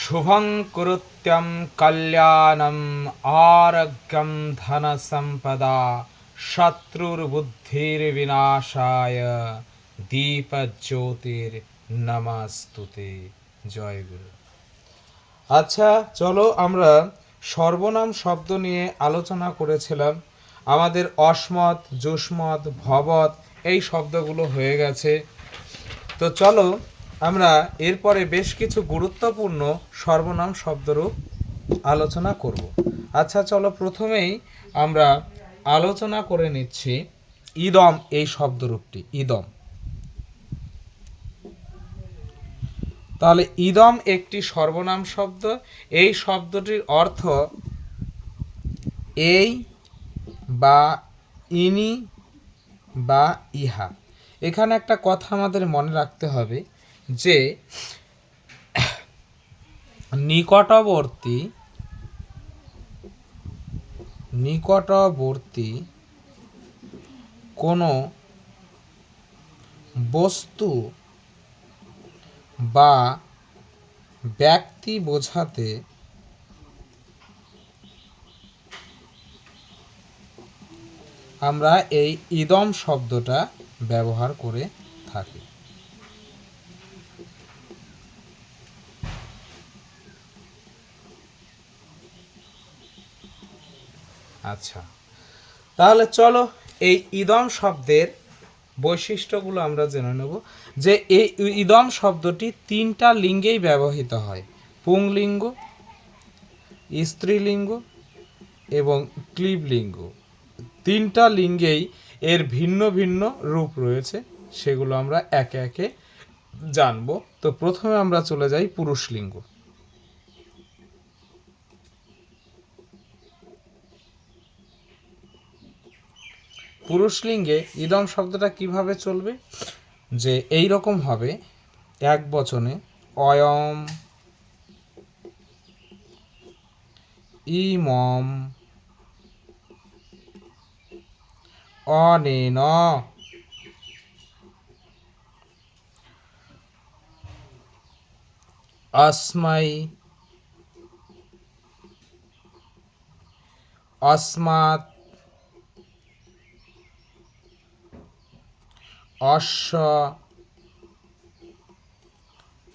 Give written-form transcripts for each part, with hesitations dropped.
শুভং কুরুত্যম কল্যাণম আরোগ্যম ধন সম্পদা শত্রুর বুদ্ধির বিনাশায় দীপজ্যোতির নমস্তুতে। জয় গুরু। আচ্ছা, চলো আমরা সর্বনাম শব্দ নিয়ে আলোচনা করেছিলাম। আমাদের অসমত, যুষ্মত, ভবত এই শব্দগুলো হয়ে গেছে। তো চলো আমরা এরপরে বেশ কিছু গুরুত্বপূর্ণ সর্বনাম শব্দরূপ আলোচনা করব। আচ্ছা, চলো প্রথমেই আমরা আলোচনা করে নিচ্ছি ইদম এই শব্দরূপটি। ইদম, তাহলে ইদম একটি সর্বনাম শব্দ। এই শব্দটির অর্থ এই বা ইনি বা ইহা। এখানে একটা কথা আমাদের মনে রাখতে হবে যে নিকটবর্তী কোনো বস্তু বা ব্যক্তি বোঝাতে আমরা এই ইদম শব্দটা ব্যবহার করে থাকি। আচ্ছা, তাহলে চলো এই ইদম শব্দের বৈশিষ্ট্যগুলো আমরা জেনে নেব। যে এই ইদম শব্দটি তিনটা লিঙ্গেই ব্যবহৃত হয়: পুংলিঙ্গ, স্ত্রীলিঙ্গ এবং ক্লীবলিঙ্গ। তিনটা লিঙ্গেই এর ভিন্ন ভিন্ন রূপ রয়েছে, সেগুলো আমরা একে একে জানব। তো প্রথমে আমরা চলে যাই পুরুষলিঙ্গ। পুরুষলিঙ্গে ইদম শব্দটা কিভাবে চলবে, যে এই রকম হবে। এক বচনে অয়ম, ইমম, অনেন, अस्मै, अस्मात्, अश्व,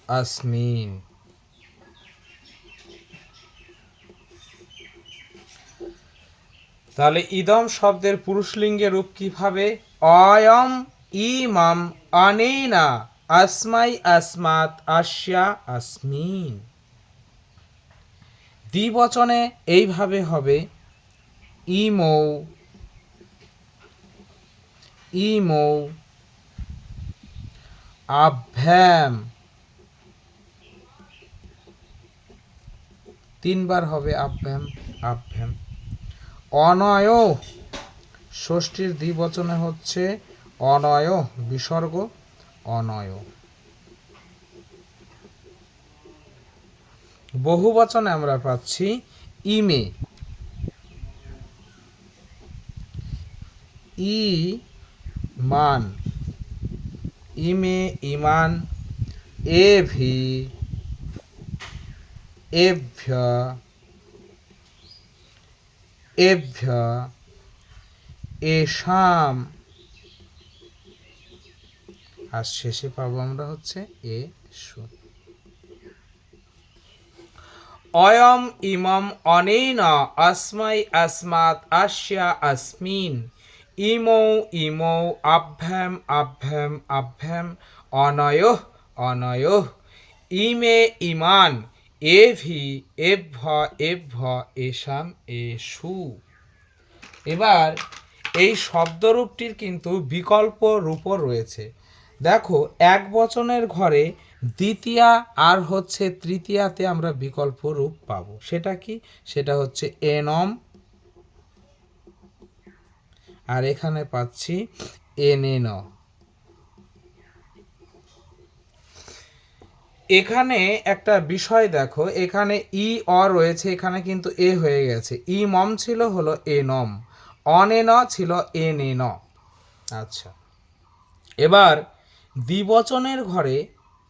अस्मिन्। তাহলে ইদম শব্দের পুরুষলিঙ্গের রূপ কিভাবে? অয়ম, ইমম, অনেনা, अस्मै, अस्मात्, अस्य, अस्मिन्। দ্বিবচনে এইভাবে হবে ইমৌ, ইমৌ, আভ্যাম। তিনবার হবে আভ্যাম, আভ্যাম। অনয়, ষষ্ঠীর দ্বিবচনে হচ্ছে অনয়, বিসর্গ অনয়। বহুবচনে আমরা পাচ্ছি ইমে, ইমান, ইমে, ইমান, এভি, এভ্য, এভ্য, এশাম, আর শেষে পাবো আমরা হচ্ছে এষু। অয়ম, ইমম, অনেন, अस्मै, अस्मात्, अस्य, अस्मिन्, ইমৌ, ইমৌ, আভ্যাম, আভ্যাম, আভ্যাম, অনয়ঃ, অনয়ঃ, ইমে, ইমান, এভি, এভ্য, এভ্য, এষাম, এষু। এবার এই শব্দরূপটির কিন্তু বিকল্প রূপও রয়েছে। দেখো, এক বচনের ঘরে দ্বিতীয়া আর হচ্ছে তৃতীয়াতে আমরা বিকল্প রূপ পাবো। সেটা কি? সেটা হচ্ছে এনম, আর এখানে পাচ্ছি এনেন। এখানে একটা বিষয় দেখো, এখানে ই অ রয়েছে, এখানে কিন্তু এ হয়ে গেছে। ই মম ছিল হলো এনম, অনেন ছিল এনেন। আচ্ছা, এবার দ্বিবচনের ঘরে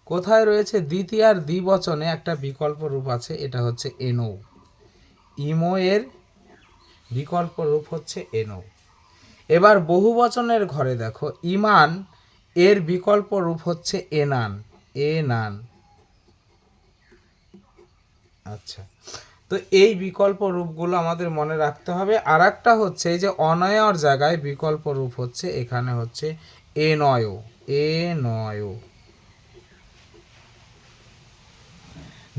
কোথায় রয়েছে? দ্বিতীয়ার দ্বিবচনে একটা বিকল্প রূপ আছে, এটা হচ্ছে এনৌ। ইমো এর বিকল্প রূপ হচ্ছে এনৌ। এবার বহুবচনের ঘরে দেখো, ইমান এর বিকল্প রূপ হচ্ছে এনান, এনান। আচ্ছা, তো এই বিকল্প রূপগুলো আমাদের মনে রাখতে হবে। আর একটা হচ্ছে এই যে অনয়র জায়গায় বিকল্প রূপ হচ্ছে এখানে হচ্ছে এনয়, এনয়।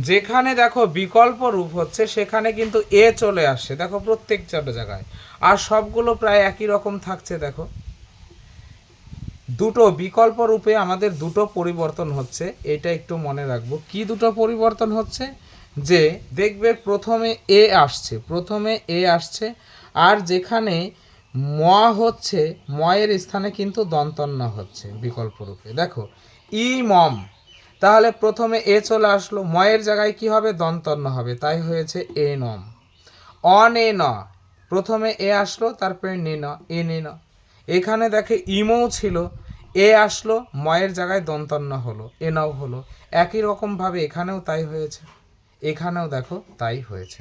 যেখানে দেখো বিকল্প রূপ হচ্ছে সেখানে কিন্তু এ চলে আসছে, দেখো প্রত্যেকটা জায়গায়। আর সবগুলো প্রায় একই রকম থাকছে। দেখো দুটো বিকল্প রূপে আমাদের দুটো পরিবর্তন হচ্ছে, এটা একটু মনে রাখবো। কি দুটো পরিবর্তন হচ্ছে? যে দেখবে প্রথমে এ আসছে, প্রথমে এ আসছে, আর যেখানে ম হচ্ছে, ময়ের স্থানে কিন্তু দন্তন্য হচ্ছে বিকল্প রূপে। দেখো ইমম, তাহলে প্রথমে এ চলে আসলো, ময়ের জায়গায় কি হবে? দন্তন্য হবে, তাই হয়েছে এ নম। অনে ন, প্রথমে এ আসলো, তারপরে নে ন, এ নে ন। এখানে দেখে ইমও ছিল, এ আসলো, ময়ের জায়গায় দন্তন্য হলো, এ নাও হলো। একই রকমভাবে এখানেও তাই হয়েছে, এখানেও দেখো তাই হয়েছে।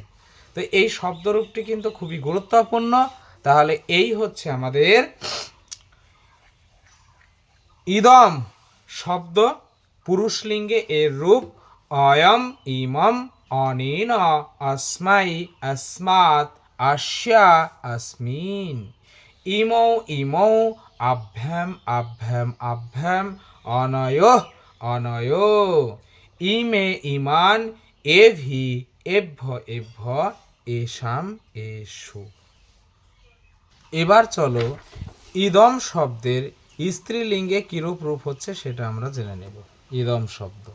তো এই শব্দরূপটি কিন্তু খুবই গুরুত্বপূর্ণ। তাহলে এই হচ্ছে আমাদের ইদম শব্দ পুরুষলিঙ্গে এর রূপ। অয়ম, ইমম, অনেন, अस्मै, अस्मात्, अस्या, अस्मिन्। ইমৌ, ইমৌ, আভ্যাম, আভ্যাম, আভ্যাম, অনয়োঃ, অনয়ো। ইমে, ইমান, এভি, এভ্য, এভ্য, এষাম, এষু। এবার চলো ইদম শব্দের স্ত্রীলিঙ্গে কিরূপ রূপ হচ্ছে সেটা আমরা জেনে নেব। ইদম শব্দ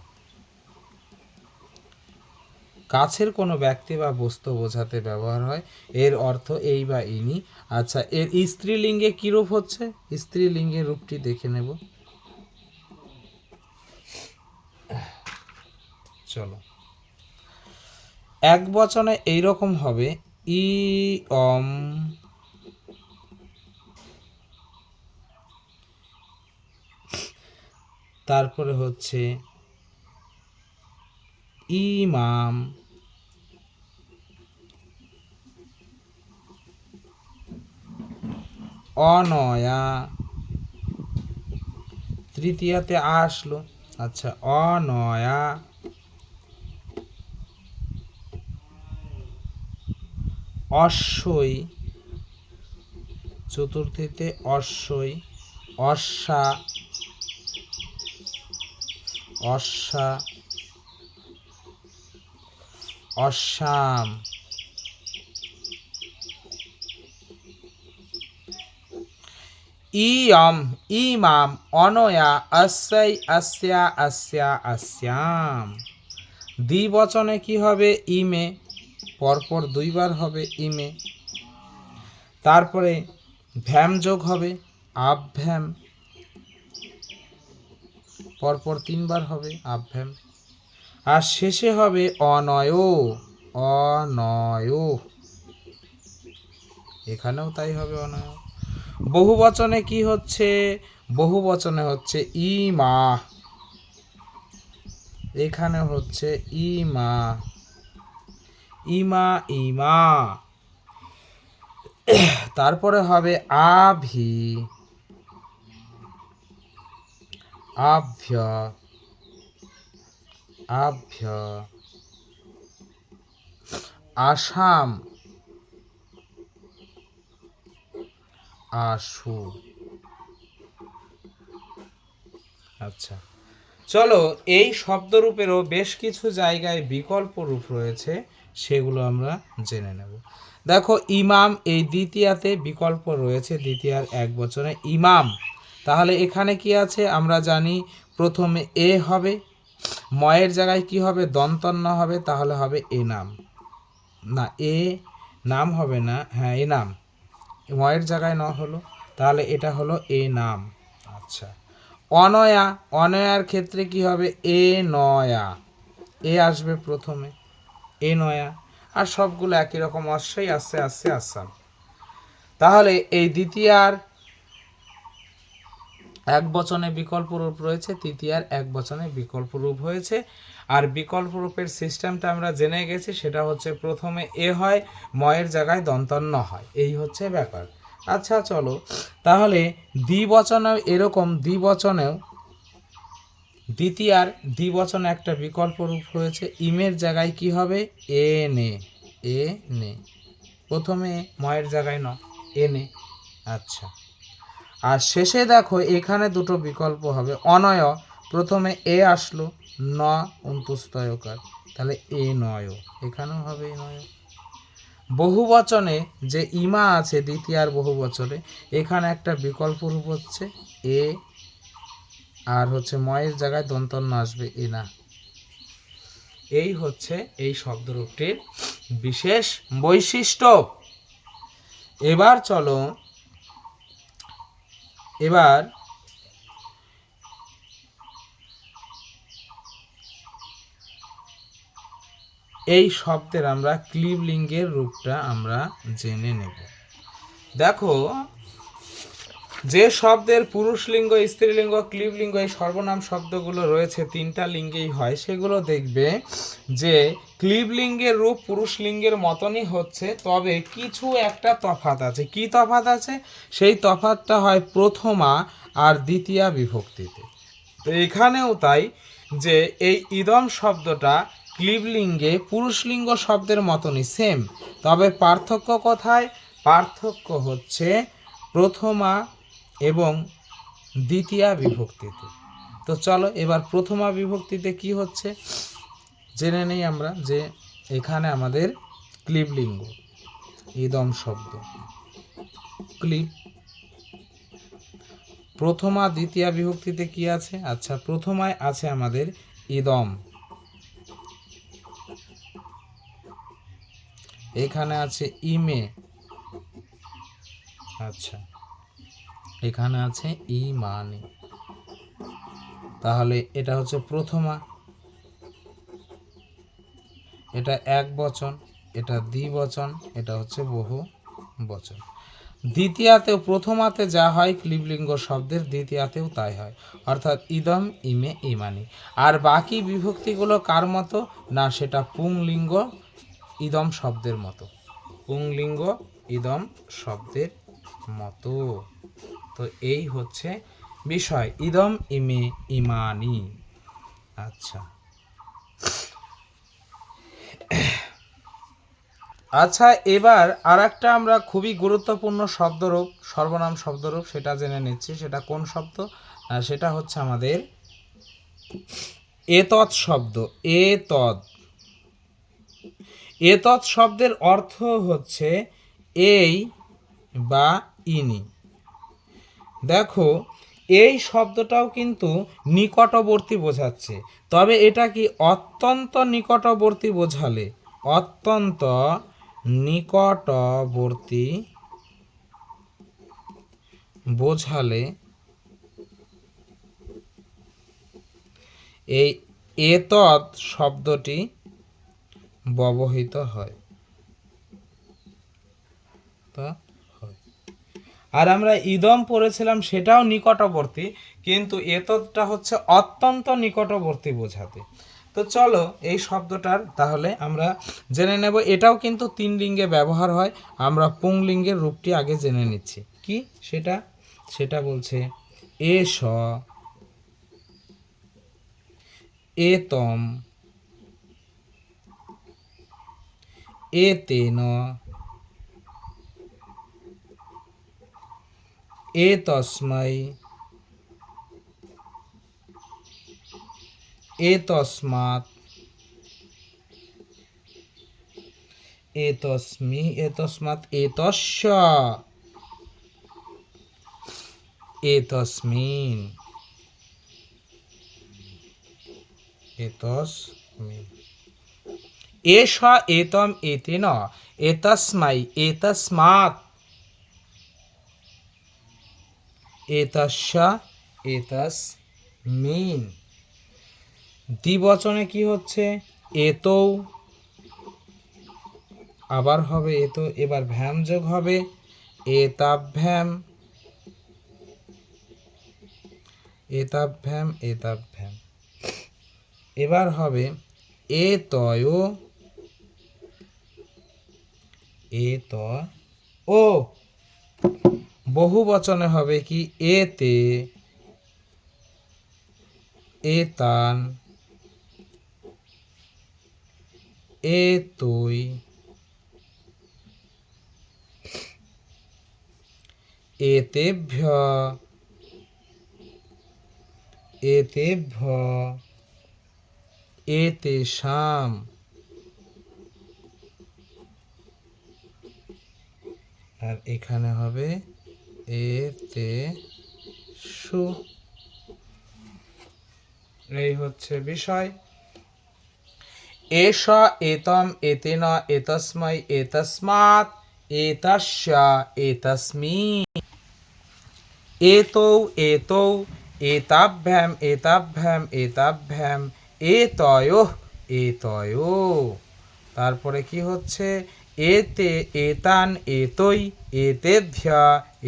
কাছের কোনো ব্যক্তি বা বস্তু বোঝাতে ব্যবহার হয়, এর অর্থ এই বা ইনি। আচ্ছা, এর স্ত্রীলিঙ্গে কি রূপ হচ্ছে? স্ত্রীলিঙ্গের রূপটি দেখে নেব। চলো, এক বচনে এইরকম হবে, ই অম, তারপরে হচ্ছে ইমাম, অনয়া, তৃতীয়াতে আসলো। আচ্ছা, অনয়া, অশ্বই, চতুর্থীতে অশ্বই, অশ্বা, অশ্বা, অশ্বাম। ইয়ম, ইমাম, অনয়া, अस्यै, अस्या, अस्या, अस्याम। দ্বিবচনে কি হবে? ইমে, পরপর দুইবার হবে ইমে। তারপরে ভ্যাম যোগ হবে, আভ্যাম, পরপর তিনবার হবে আভ্যাম। আর শেষে হবে অনয়, অনয়, এখানেও তাই হবে অনয়। বহুবচনে কি হচ্ছে? বহুবচনে হচ্ছে ইমা, এখানে হচ্ছে ইমা, ইমা, ইমা। তারপরে হবে আভি, আভ্য, আভ্য, আসাম, আশু। আচ্ছা, চলো এই শব্দরূপেরও বেশ কিছু জায়গায় বিকল্প রূপ রয়েছে, সেগুলো আমরা জেনে নেব। দেখো ইমাম, এই দ্বিতীয়াতে বিকল্প রয়েছে, দ্বিতীয়ার এক বচনে ইমাম। তাহলে এখানে কি আছে? আমরা জানি প্রথমে এ হবে, ময়ের জায়গায় কি হবে? দন্তন্য হবে, তাহলে হবে এ নাম। না, এ নাম হবে না, হ্যাঁ এ নাম, ময়ের জায়গায় ন হলো, তাহলে এটা হলো এ নাম। আচ্ছা, অনয়া, অনয়ার ক্ষেত্রে কি হবে? এ নয়া, এ আসবে প্রথমে, এ নয়া। আর সবগুলো একই রকম, অশ্বই, আসছে, আসছে, আসাম। তাহলে এই দ্বিতীয়ার এক বচনে বিকল্প রূপ রয়েছে, তৃতীয়ার এক বচনে বিকল্প রূপ হয়েছে। আর বিকল্প রূপের সিস্টেমটা আমরা জেনে গেছি, সেটা হচ্ছে প্রথমে এ হয়, ময়ের জায়গায় দন্তন্য হয়, এই হচ্ছে ব্যাপার। আচ্ছা চলো, তাহলে দ্বিবচনেও এরকম, দ্বিবচনেও দ্বিতীয়ার দ্বিবচনে একটা বিকল্প রূপ হয়েছে, ইমের জায়গায় কি হবে, এ নে, এ নে, প্রথমে ময়ের জায়গায় ন, এ নে। আচ্ছা, আর শেষে দেখো এখানে দুটো বিকল্প হবে, অনয়, প্রথমে এ আসলো, ন অন্তুস্তয়কার, তাহলে এ নয়, এখানেও হবে এ নয়। বহুবচনে যে ইমা আছে দ্বিতীয়ার বহুবচনে, এখানে একটা বিকল্প রূপ হচ্ছে এ, আর হচ্ছে ময়ের জায়গায় দন্তন্য আসবে এ না। এই হচ্ছে এই শব্দরূপটির বিশেষ বৈশিষ্ট্য। এবার চলো, এবার এই শব্দের আমরা ক্লিবলিঙ্গের রূপটা আমরা জেনে নেব। দেখো, যে শব্দের পুরুষলিঙ্গ, স্ত্রীলিঙ্গ, ক্লিবলিঙ্গ এই সর্বনাম শব্দগুলো রয়েছে, তিনটা লিঙ্গেই হয়, সেগুলো দেখবে যে ক্লিবলিঙ্গের রূপ পুরুষলিঙ্গের মতনই হচ্ছে, তবে কিছু একটা তফাৎ আছে। কি তফাৎ আছে? সেই তফাৎটা হয় প্রথমা আর দ্বিতীয়া বিভক্তিতে। তো এখানেও তাই, যে এই ইদম শব্দটা ক্লিবলিঙ্গে পুরুষলিঙ্গ শব্দের মতনই সেম, তবে পার্থক্য কোথায়? পার্থক্য হচ্ছে প্রথমা এবং দ্বিতীয়া বিভক্তিতে। তো চলো এবার প্রথমা বিভক্তিতে কি হচ্ছে জেনে নেই আমরা, যে এখানে আমাদের ক্লিবলিঙ্গ ইদম শব্দ, ক্লিব, প্রথমা দ্বিতীয়া বিভক্তিতে কি আছে? আচ্ছা, প্রথমায় আছে আমাদের ইদম, এখানে আছে ইমে, আচ্ছা এখানে আছে ইমানি, তাহলে এটা হচ্ছে প্রথমা, এটা এক বচন, এটা দ্বিবচন, এটা হচ্ছে বহু বচন। দ্বিতীয়াতেও প্রথমাতে যা হয় ক্লিবলিঙ্গ শব্দের, দ্বিতীয়াতেও তাই হয়, অর্থাৎ ইদম, ইমে, ইমানি। আর বাকি বিভক্তিগুলো কার মতো? না, সেটা পুংলিঙ্গ ইদম শব্দের মতো, পুংলিঙ্গ ইদম শব্দের মতো। তো এই হচ্ছে বিষয়, ইদম, ইমে, ইমানি। আচ্ছা আচ্ছা, এবার আর একটা আমরা খুবই গুরুত্বপূর্ণ শব্দরূপ, সর্বনাম শব্দরূপ, সেটা জেনে নিচ্ছি। সেটা কোন শব্দ? সেটা হচ্ছে আমাদের এতৎ শব্দ। এতৎ, এতৎ শব্দের অর্থ হচ্ছে এই বা ইনি। দেখো, এই শব্দটাও কিন্তু নিকটবর্তী বোঝাচ্ছে, তবে এটা কি অত্যন্ত নিকটবর্তী বোঝালে, অত্যন্ত নিকটবর্তী বোঝালে এই এতৎ শব্দটি ব্যবহৃত হয়। তা হয়। আর আমরা ইদম পড়েছিলাম, সেটাও নিকটবর্তী, কিন্তু এতৎটা হচ্ছে অত্যন্ত নিকটবর্তী বোঝাতে। তো চলো এই শব্দটার তাহলে আমরা জেনে নেব। এটাও কিন্তু তিন লিঙ্গে ব্যবহার হয়, আমরা পুংলিঙ্গের রূপটি আগে জেনে নিচ্ছি। কি সেটা? সেটা বলছে এষ, এতম, এতেন, এতস্मै, এতস্মাৎ, এতস্মি, এতস্মাৎ, এতস্য, এতস্মিন, এতস্মিন, এষ, এতম, এতেন, এতস্मै, এতস্মাৎ, এতস্য, এতস্মিন। দ্বিবচনে কি হচ্ছে? এতৌ, আবার হবে এতো, এবার ভ্যাম যোগ হবে, এতাভ্যাম, এতাভ্যাম এতাভ্যাম। এবার হবে এতয় ও। বহু বচনে হবে কি এতে এতান এতই এতেভ্য এতেভ্য এতেষাম। আর এখানে হবে এতেষু। এই হচ্ছে বিষয়। এষ এতম এতেন এতস্मै এতস্মাৎ এতস্যা এতস্মিन् এতৌ এতৌ এতাভ্যাম এতাভ্যাম এতাভ্যাম এতয়োঃ এতয়ো। তারপরে কি হচ্ছে এতে এতান এতৈ এতেভ্য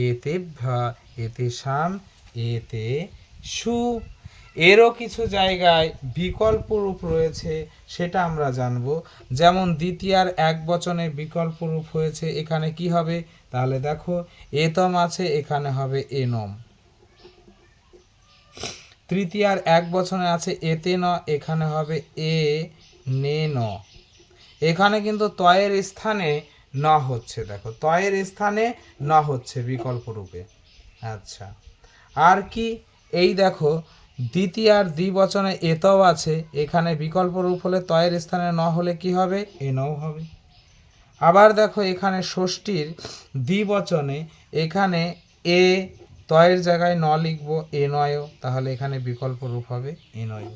এতেভ্য এতেষাম এতেষু। এরও কিছু জায়গায় বিকল্প রূপ রয়েছে, সেটা আমরা জানব। যেমন দ্বিতীয়ার এক বচনে বিকল্প রূপ হয়েছে, এখানে কি হবে? তাহলে দেখো এতম আছে, এখানে হবে এনম। তৃতীয়ার এক বচনে আছে এতেন, এখানে হবে এ নে ন। এখানে কিন্তু তয়ের স্থানে ন হচ্ছে, দেখো তয়ের স্থানে ন হচ্ছে বিকল্প রূপে। আচ্ছা, আর কি? এই দেখো দ্বিতীয়ার দ্বিবচনে এতও আছে, এখানে বিকল্প রূপ হলে তয়ের স্থানে ন হলে কি হবে? এনও হবে। আবার দেখো এখানে ষষ্ঠীর দ্বিবচনে এখানে এ তয়ের জায়গায় ন লিখব এ নয়, তাহলে এখানে বিকল্প রূপ হবে এ নয়,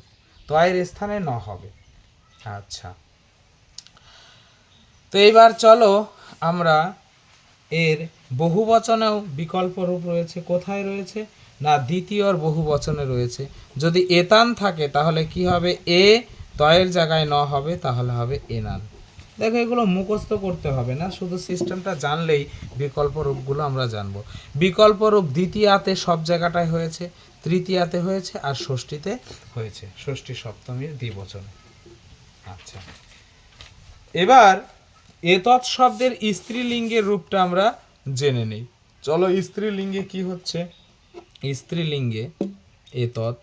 তয়ের স্থানে ন হবে। আচ্ছা, তো এবার চলো আমরা এর বহুবচনেও বিকল্প রূপ রয়েছে। কোথায় রয়েছে? না, দ্বিতীয়র বহুবচনে রয়েছে। যদি এতান থাকে তাহলে কি হবে? এ তয়ের জায়গায় ন হবে, তাহলে হবে এনান। দেখো এগুলো মুখস্থ করতে হবে না, শুধু সিস্টেমটা জানলেই বিকল্প রূপগুলো আমরা জানবো। বিকল্প রূপ দ্বিতীয়াতে সব জায়গাটায় হয়েছে, তৃতীয়াতে হয়েছে, আর ষষ্ঠীতে হয়েছে, ষষ্ঠী সপ্তমীর দ্বিবচনে। আচ্ছা, এবার এতৎ শব্দের স্ত্রীলিঙ্গের রূপটা আমরা জেনে নেই। চলো স্ত্রীলিঙ্গে কি হচ্ছে। স্ত্রীলিঙ্গে এতৎ,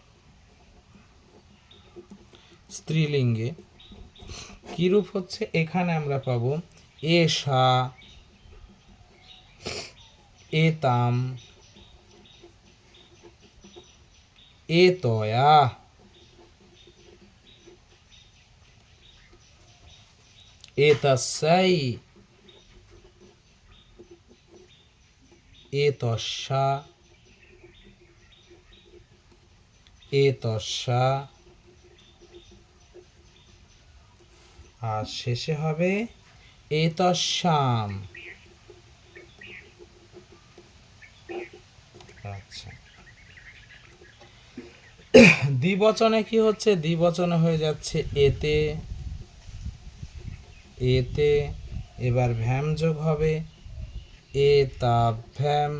স্ত্রীলিঙ্গে কি রূপ হচ্ছে? এখানে আমরা পাবো এষা এতাম এতয়া এতস্যৈ এতস্যা এতস্যা, আর শেষে হবে এতস্যাম। আচ্ছা, দ্বিবচনে কি হচ্ছে? দ্বিবচনে হয়ে যাচ্ছে এতে এতে, এবার ভ্যাম যোগ হবে এতাভ্যাম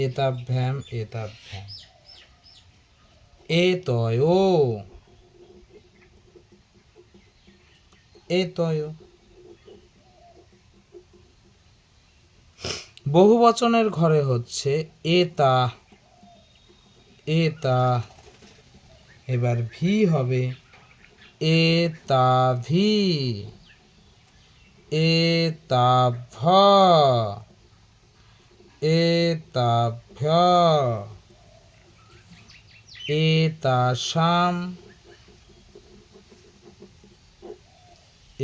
এতাভ্যাম এতাভ্যাম এতয়ো এতয়। বহুবচনের ঘরে হচ্ছে এতা এতা, এবার ভি হবে এতাভি এতাভ্য এতাভ্য এতাসাম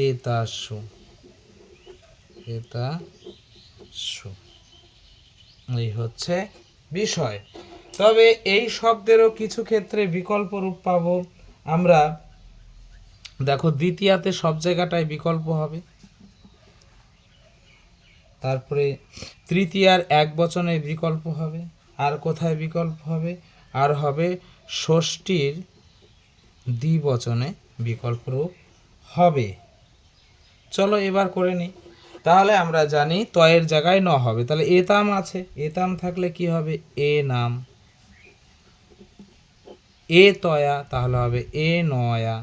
এতাসু এতাসু। এই হচ্ছে বিষয়। তবে এই শব্দেরও কিছু ক্ষেত্রে বিকল্প রূপ পাবো আমরা। দেখো দ্বিতীয়াতে সব জায়গাটায় বিকল্প হবে, তারপরে তৃতীয়ার এক বচনে বিকল্প হবে, আর কোথায় বিকল্প হবে? আর হবে ষষ্ঠীর দ্বিবচনে বিকল্প রূপ হবে। চলো এবার করে নিই। তাহলে আমরা জানি তয়ের জায়গায় ন হবে, তাহলে এতাম আছে, এতাম থাকলে কি হবে এ নাম, এ তয়া তাহলে হবে এ নয়া,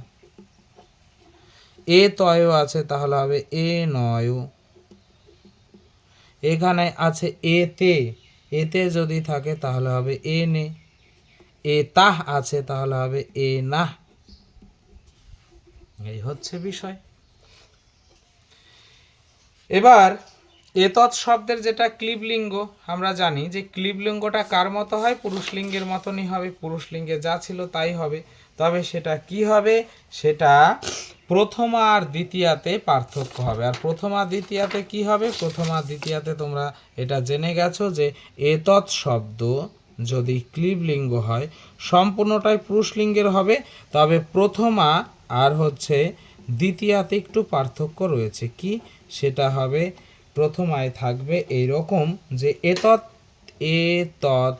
এ তয় আছে তাহলে হবে এ নয়, এখানে আছে এতে, এতে যদি থাকে তাহলে হবে এ নে, এ তাহ আছে তাহলে হবে এ নাহ। এই হচ্ছে বিষয়। এবার এতৎ শব্দের যেটা ক্লিবলিঙ্গ, আমরা জানি যে ক্লিবলিঙ্গটা কার মতো হয়, পুরুষলিঙ্গের মতনই হবে, পুরুষলিঙ্গে যা ছিল তাই হবে। তবে সেটা কি হবে, সেটা প্রথমা আর দ্বিতীয়াতে পার্থক্য হবে। আর প্রথমা দ্বিতীয়াতে কি হবে, প্রথমা দ্বিতীয়াতে তোমরা এটা জেনে গেছো যে এতৎ শব্দ যদি ক্লিবলিঙ্গ হয় সম্পূর্ণটাই পুরুষলিঙ্গের হবে, তবে প্রথমা আর হচ্ছে দ্বিতীয়াতে একটু পার্থক্য রয়েছে। কি সেটা হবে, প্রথমায় থাকবে এই রকম যে এতৎ, এতৎ,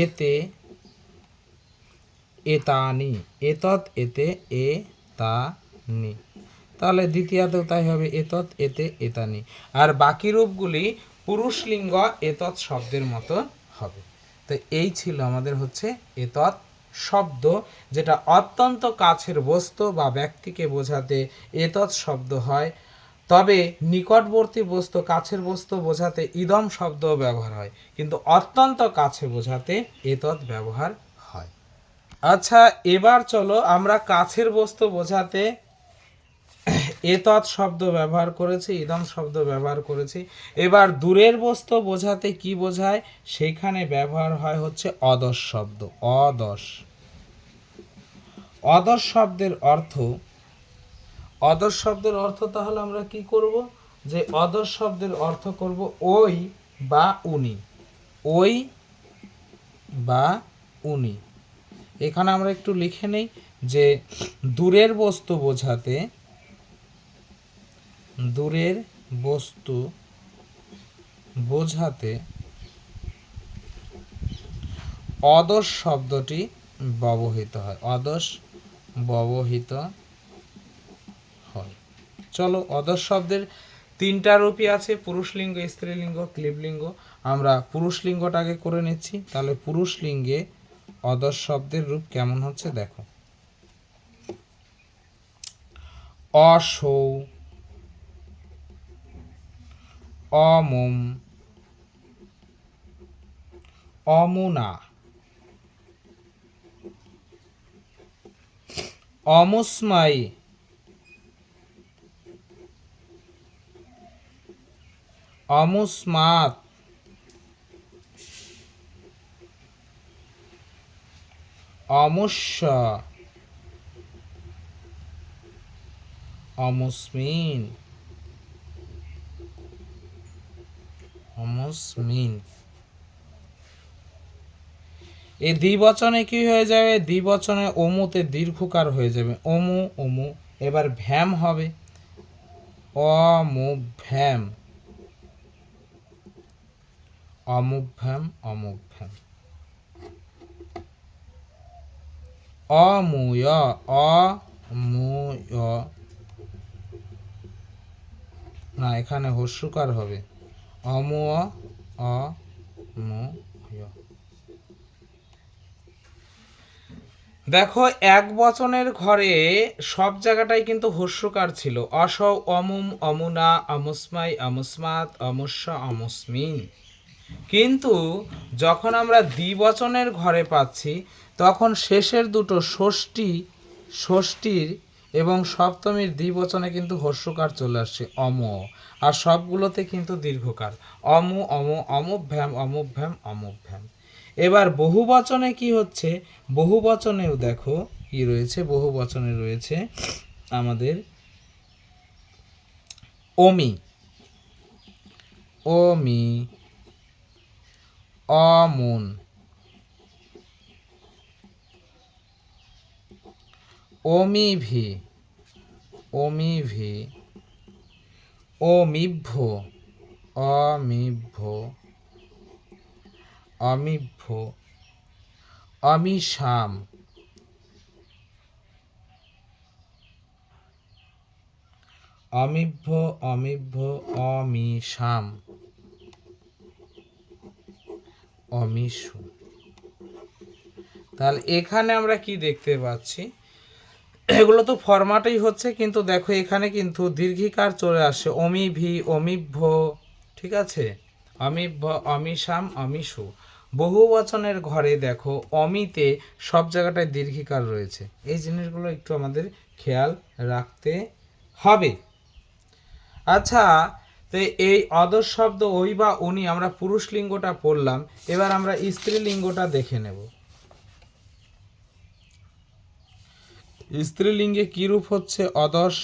এতে, এতানি, এতৎ, এতে, এতানি। তাহলে দ্বিতীয়তেও তাই হবে এতৎ, এতে, এতানি। আর বাকি রূপগুলি পুরুষলিঙ্গ এতৎ শব্দের মতো হবে। তো এই ছিল আমাদের হচ্ছে এতৎ শব্দ, যেটা অত্যন্ত কাছের বস্তু বা ব্যক্তিকে বোঝাতে এতৎ শব্দ হয়। তবে নিকটবর্তী বস্তু, কাছের বস্তু বোঝাতে ইদম শব্দ ব্যবহার হয়, কিন্তু অত্যন্ত কাছে বোঝাতে এতৎ ব্যবহার হয়। আচ্ছা, এবার চলো আমরা কাছের বস্তু বোঝাতে এতৎ শব্দ ব্যবহার করেছি, ইদম শব্দ ব্যবহার করেছি। এবার দূরের বস্তু বোঝাতে কি বোঝায়, সেখানে ব্যবহার হয় হচ্ছে অদশ শব্দ। অদশ, অদশ শব্দের অর্থ, অদশ শব্দের অর্থ তাহলে আমরা কি করব, যে অদশ শব্দের অর্থ করব ওই বা উনি, ওই বা উনি। এখানে আমরা একটু লিখে নেই যে দূরের বস্তু বোঝাতে, দূরের বস্তু বোঝাতে অদশ শব্দটি ব্যবহৃত হয়, অদশ ব্যবহৃত হয়। চলো, অদশ শব্দের তিনটা রূপই আছে, পুরুষলিঙ্গ, স্ত্রীলিঙ্গ, ক্লিবলিঙ্গ। আমরা পুরুষলিঙ্গটাকে করে নিচ্ছি। তাহলে পুরুষলিঙ্গে অদশ শব্দের রূপ কেমন হচ্ছে দেখো, অসৌ, অমম, অমুনা, অমুস্মাই, অমুস্মাত, অমুষ্য, অমুস্মিন, অমুস্মিন। এই দ্বিবচনে কি হয়ে যাবে, দ্বিবচনে অমুতে দীর্ঘকার হয়ে যাবে, অমু, অমু। এবার ভ্যাম হবে অমুভ্যাম, অমুভ্যাম, অমুভ্যাম। অমূয়, অমূয়, না এখানে হস্যকার হবে, অমূয়, অমূয়। দেখো, এক বচনের ঘরে সব জায়গাটাই কিন্তু হস্যকার ছিল, অসৌ, অমুম, অমুনা, অমুস্মাই, অমুস্মাত, অমুষ্য, অমুস্মিন। কিন্তু যখন আমরা দ্বিবচনের ঘরে পাচ্ছি তখন শেষের দুটো ষষ্ঠী, ষষ্ঠীর এবং সপ্তমীর দ্বিবচনে কিন্তু হস্যকার চলে আসছে, অম, আর সবগুলোতে কিন্তু দীর্ঘকার, অমু, অম, অমুভ্যাম, অমুভ্যাম, অমুভ্যাম। এবার বহুবচনে কি হচ্ছে, বহুবচনেও দেখো কি রয়েছে, বহুবচনে রয়েছে আমাদের অমি, অমি, অমুন, অমিভি, অমিভি, অমিভ্য, অমিভ্য, অমিভ্য, অমিশাম, অমিভ্য অমিভ্য অমিশাম অমিষু। তাহলে এখানে আমরা কি দেখতে পাচ্ছি, এগুলো তো ফরম্যাটেই হচ্ছে, কিন্তু দেখো এখানে কিন্তু দীর্ঘিকার চলে আসে, অমিভি অমিভ্য, ঠিক আছে, অমিভ্য অমিশাম অমিষু। বহু বচনের ঘরে দেখো অমিতে সব জায়গাটায় দীর্ঘিকার রয়েছে, এই জিনিসগুলো একটু আমাদের খেয়াল রাখতে হবে। আচ্ছা, তো এই অদর শব্দ ওই বা উনি আমরা পুরুষ লিঙ্গটা পড়লাম, এবার আমরা স্ত্রীলিঙ্গটা দেখে নেব। স্ত্রীলিঙ্গে কি রূপ হচ্ছে অদস,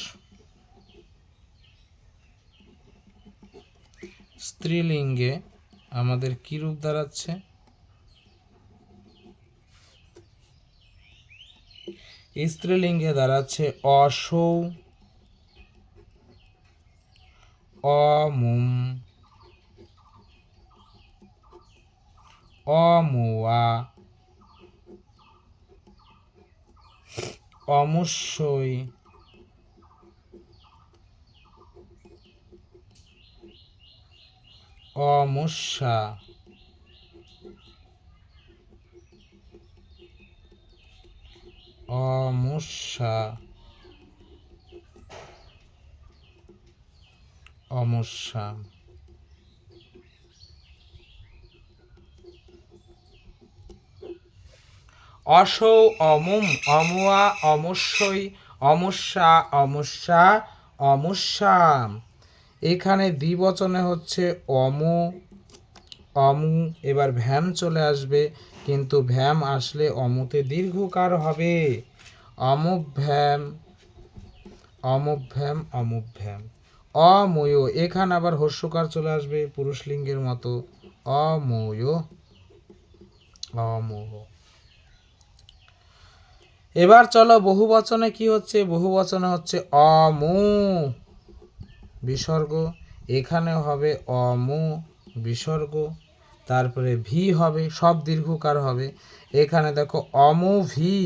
স্ত্রীলিঙ্গে আমাদের কি রূপ দাঁড়াচ্ছে, স্ত্রীলিঙ্গে দাঁড়াচ্ছে অসৌ অমুম অমুয়া অমুষ্যই অমুষ্যা অমুষ্যা অমুষ্যা। অসৌ অমুম অমুয়া অমুষ্যই অমুষ্যা অমুষ্যা অমুষ্যাম। এখানে দ্বিবচনে হচ্ছে অমু অমু, এবার ভ্যাম চলে আসবে, কিন্তু ভ্যাম আসলে অমুতে দীর্ঘকার হবে, অমুভ্যাম অমুভ্যাম অমুভ্যাম। অময়, এখানে আবার হর্ষকার চলে আসবে পুরুষলিঙ্গের মতো, অময় অমোহ। এবার চলো বহু বচনে কি হচ্ছে, বহু বচনে হচ্ছে অমু বিসর্গ, এখানে হবে অমু বিসর্গ, তারপরে ভি হবে, সব দীর্ঘকার হবে, এখানে দেখো অমু ভি।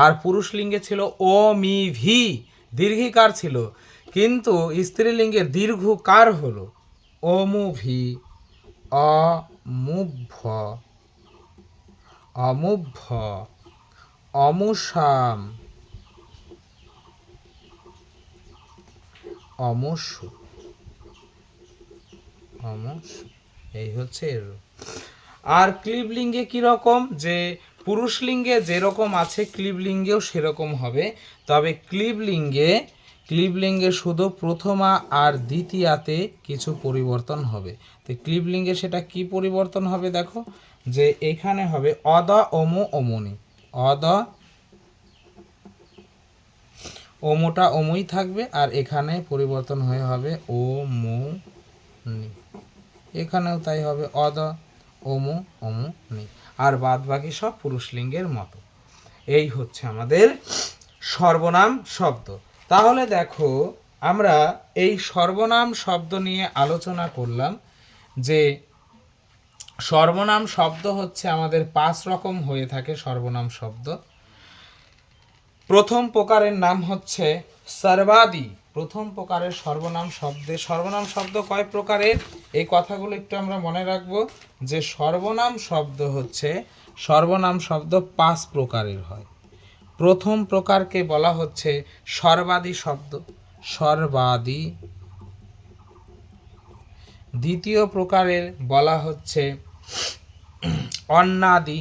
আর পুরুষলিঙ্গে ছিল অমি ভি, দীর্ঘিকার ছিল, কিন্তু স্ত্রীলিঙ্গে দীর্ঘকার হলো অমু ভি অমুভ্য অমুভ্য অমুষাম অমুষু অমুষু, এই হচ্ছে এর। আর ক্লীবলিঙ্গে কীরকম, যে পুরুষলিঙ্গে যেরকম আছে ক্লীবলিঙ্গেও সেরকম হবে, তবে ক্লীবলিঙ্গে শুধু প্রথমা আর দ্বিতীয়াতে কিছু পরিবর্তন হবে। তো ক্লীবলিঙ্গে সেটা কি পরিবর্তন হবে দেখো, যে এখানে হবে অদ অমু অমনি, অদ ওমোটা ওমই থাকবে, আর এখানে পরিবর্তন হয়ে হবে ও মু নি, এখানেও তাই হবে অদ ওমু ওমু নি, আর বাদ বাকি সব পুরুষলিঙ্গের মতো। এই হচ্ছে আমাদের সর্বনাম শব্দ। তাহলে দেখো আমরা এই সর্বনাম শব্দ নিয়ে আলোচনা করলাম, যে সর্বনাম শব্দ হচ্ছে আমাদের 5 রকম হয়ে থাকে সর্বনাম শব্দ। প্রথম প্রকারের নাম হচ্ছে সর্বাদি, প্রথম প্রকারের সর্বনাম শব্দ কয় প্রকারের, এই কথাগুলো একটু আমরা মনে রাখবো, যে সর্বনাম শব্দ 5 প্রকারের হয়। প্রথম প্রকারকে বলা হচ্ছে সর্বাদি শব্দ, সর্বাদি। দ্বিতীয় প্রকারের বলা হচ্ছে অন্নাদি।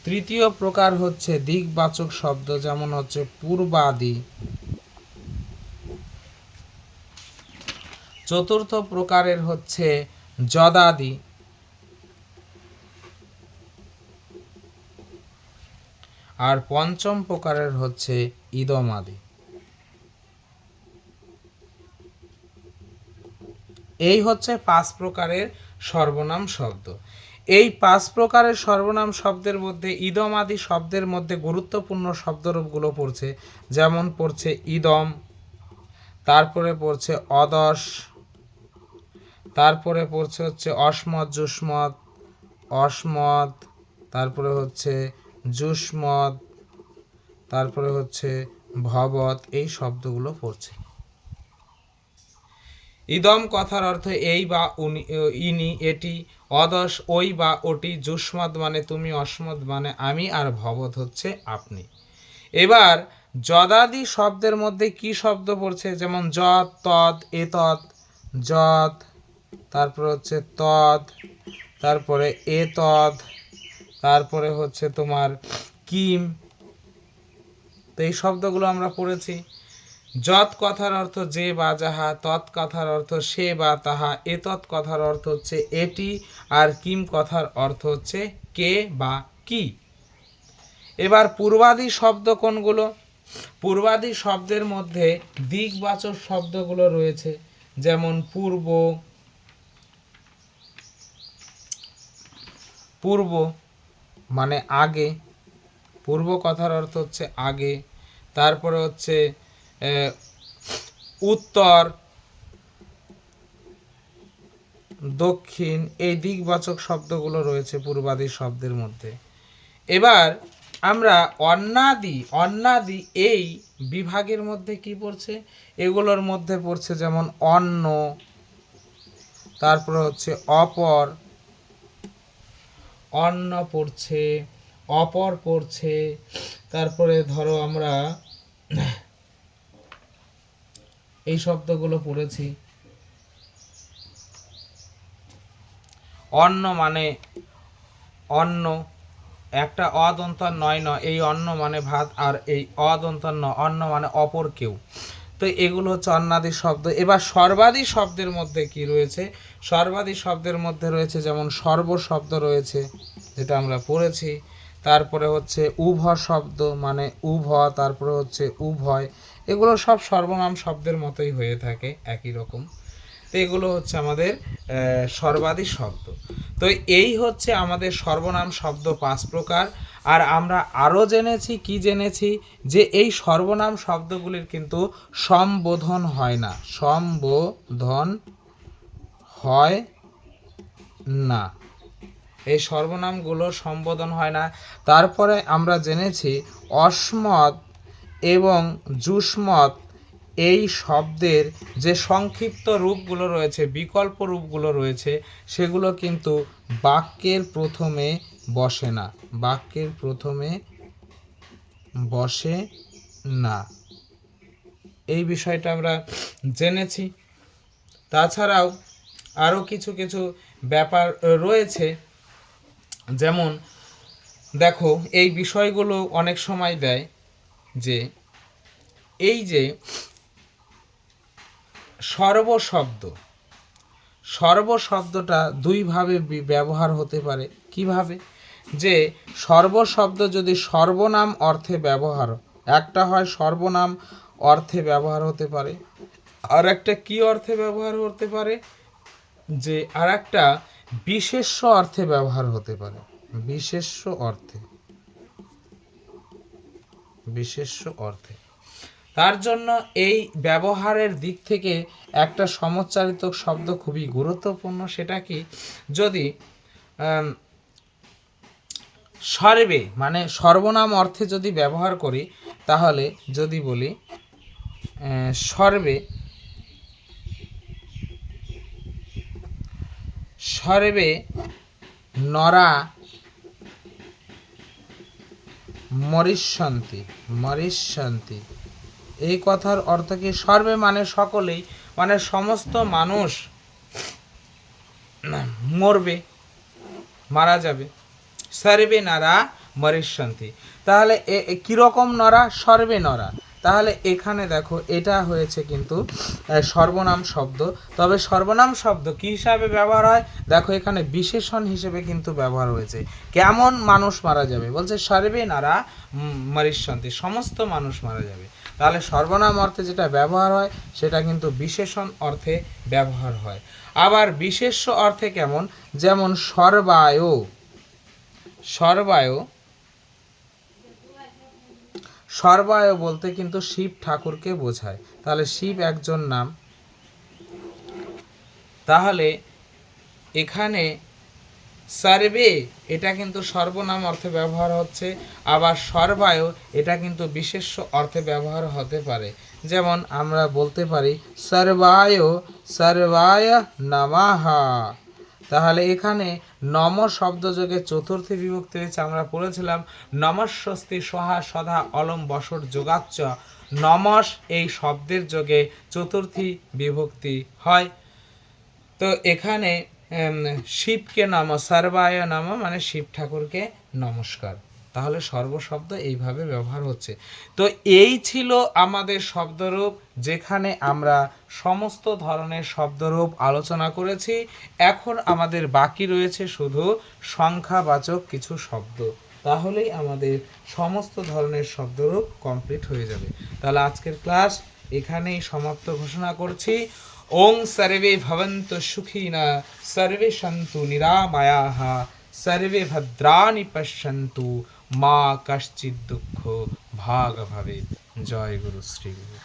তৃতীয় প্রকার হচ্ছে দিকবাচক শব্দ, যেমন হচ্ছে পূর্বাদি। চতুর্থ প্রকারের হচ্ছে যদাদি। আর পঞ্চম প্রকারের হচ্ছে ইদমাদি। এই হচ্ছে 5 প্রকারের সর্বনাম শব্দ। এই 5 প্রকারের সর্বনাম শব্দের মধ্যে ইদমাদি শব্দের মধ্যে গুরুত্বপূর্ণ শব্দরূপগুলো পড়ছে, যেমন পড়ছে ইদম, তারপরে পড়ছে অদস, তারপরে পড়ছে হচ্ছে অসমত যুষ্মত অসমত, তারপরে হচ্ছে যুষ্মত, তারপরে হচ্ছে ভবৎ, এই শব্দগুলো পড়ছে। ইদম কথার অর্থ এই বা উনি, ইনি, এটি, অদস ওই বা ওটি, যুষ্মৎ মানে তুমি, অস্মৎ মানে আমি, আর ভবৎ হচ্ছে আপনি। এবার যদাদি শব্দের মধ্যে কি শব্দ পড়ছে, যেমন যৎ, তৎ, এতৎ, যৎ, তারপরে হচ্ছে তৎ, তারপরে এতৎ, তারপরে হচ্ছে তোমার কিম। তো এই শব্দগুলো আমরা পড়েছি। যৎ কথার অর্থ যে বা যাহা, তৎ কথার অর্থ সে বা তাহা, এতৎ কথার অর্থ হচ্ছে এটি, আর কিম কথার অর্থ হচ্ছে কে বা কি। এবার পূর্বাদি শব্দ কোনগুলো? পূর্বাদি শব্দের মধ্যে দিকবাচক শব্দগুলো রয়েছে, যেমন পূর্ব, পূর্ব মানে আগে, পূর্ব কথার অর্থ হচ্ছে আগে। তারপরে হচ্ছে উত্তর, দক্ষিণ, এই দিকবাচক শব্দগুলো রয়েছে পূর্বাদি শব্দের মধ্যে। এবার আমরা অন্যাদি এই বিভাগের মধ্যে কি পড়ছে, এগুলোর মধ্যে পড়ছে যেমন অন্য, তারপরে হচ্ছে অপর, অন্য পড়ছে, অপর পড়ছে, তারপরে ধরো আমরা এই শব্দগুলো পড়েছি। অন্ন মানে অন্ন, একটা অদন্তার নয় ন, এই অন্ন মানে ভাত, আর এই অদন্তার ন, অন্ন মানে অপর কেউ। তো এগুলো হচ্ছে অন্যাদি শব্দ। এবার সর্বাদি শব্দের মধ্যে কি রয়েছে? সর্বাদি শব্দের মধ্যে রয়েছে যেমন সর্ব শব্দ রয়েছে, যেটা আমরা পড়েছি। তারপরে হচ্ছে উভ শব্দ মানে উভ, তারপরে হচ্ছে উভয়, এগুলো সব সর্বনাম শব্দের মতোই হয়ে থাকে, একই রকম। তো এগুলো হচ্ছে আমাদের সর্বাদি শব্দ। তো এই হচ্ছে আমাদের সর্বনাম শব্দ 5 প্রকার। আর আমরা আরও জেনেছি, কি জেনেছি, যে এই সর্বনাম শব্দগুলির কিন্তু সম্বোধন হয় না, সম্বোধন হয় না, এই সর্বনামগুলো সম্বোধন হয় না। তারপরে আমরা জেনেছি অস্মৎ এবং যুষ্মৎ এই শব্দের যে সংক্ষিপ্ত রূপগুলো রয়েছে, বিকল্প রূপগুলো রয়েছে, সেগুলো কিন্তু বাক্যের প্রথমে বসে না, বাক্যের প্রথমে বসে না, এই বিষয়টা আমরা জেনেছি। তাছাড়াও আরও কিছু কিছু ব্যাপার রয়েছে, যেমন দেখো এই বিষয়গুলো অনেক সময় দেয় যে এই যে সর্বশব্দ, সর্বশব্দটা দুইভাবে ব্যবহার হতে পারে। কিভাবে? যে সর্বশব্দ যদি সর্বনাম অর্থে ব্যবহার, একটা হয় সর্বনাম অর্থে ব্যবহার হতে পারে, আর একটা কি অর্থে ব্যবহার হতে পারে, যে আর একটা বিশেষ্য অর্থে ব্যবহার হতে পারে, বিশেষ্য অর্থে, বিশেষ্য অর্থে। তার জন্য এই ব্যবহারের দিক থেকে একটা সমচ্চারিতক শব্দ খুবই গুরুত্বপূর্ণ। সেটা কি? যদি সর্বে মানে সর্বনাম অর্থে যদি ব্যবহার করি, তাহলে যদি বলি সর্বে, সর্বে নরা মরিষ্যন্তি, মরিষ্যন্তি, এই কথার অর্থ কি? সর্বে মানে সকলেই, মানে সমস্ত মানুষ মরবে, মারা যাবে। সর্বে নরা মরিষ্যন্তি, তাহলে কীরকম নরা? সর্বে নরা। তাহলে এখানে দেখো এটা হয়েছে কিন্তু সর্বনাম শব্দ। তবে সর্বনাম শব্দ কী হিসাবে ব্যবহার হয়? দেখো এখানে বিশেষণ হিসেবে কিন্তু ব্যবহার হয়েছে। কেমন মানুষ মারা যাবে? বলছে সর্বে নরা মরিষ্যন্তি, সমস্ত মানুষ মারা যাবে। তাহলে সর্বনাম অর্থে যেটা ব্যবহার হয় সেটা কিন্তু বিশেষণ অর্থে ব্যবহার হয়। আবার বিশেষ্য অর্থে কেমন? যেমন সর্বায়, সর্বায়, সর্বায় বলতে কিন্তু শিব ঠাকুরকে বোঝায়। তাহলে শিব একজন নাম। তাহলে এখানে সার্বে এটা কিন্তু সর্বনাম অর্থে ব্যবহার হচ্ছে, আবার সর্বায় এটা কিন্তু বিশেষ্য অর্থে ব্যবহার হতে পারে। যেমন আমরা বলতে পারি সর্বায় সর্বায় নমঃ। তাহলে এখানে নম শব্দ যোগে চতুর্থী বিভক্তি হয়েছে। আমরা পড়েছিলাম নমস্বস্তি সহা সদা অলম বসর যোগাচ্চ, নমস এই শব্দের যোগে চতুর্থী বিভক্তি হয়। তো এখানে শিবকে নম, সর্বায় নম মানে শিব ঠাকুরকে নমস্কার। তাহলে সর্বশব্দ এইভাবে ব্যবহার হচ্ছে। তো এই ছিল আমাদের শব্দরূপ, যেখানে আমরা সমস্ত ধরনের শব্দরূপ আলোচনা করেছি। এখন আমাদের বাকি রয়েছে শুধু সংখ্যাবাচক কিছু শব্দ, তাহলেই আমাদের সমস্ত ধরনের শব্দরূপ কমপ্লিট হয়ে যাবে। তাহলে আজকের ক্লাস এখানেই সমাপ্ত ঘোষণা করছি। ওং সর্বে ভবন্তু সুখিনা, সর্বে সন্তু নিরাময়াঃ, সর্বে ভদ্রাণি পশ্যন্তু, মা কশ্চিৎ দুঃখ ভাগ ভবেৎ। জয় গুরু শ্রী গুরু।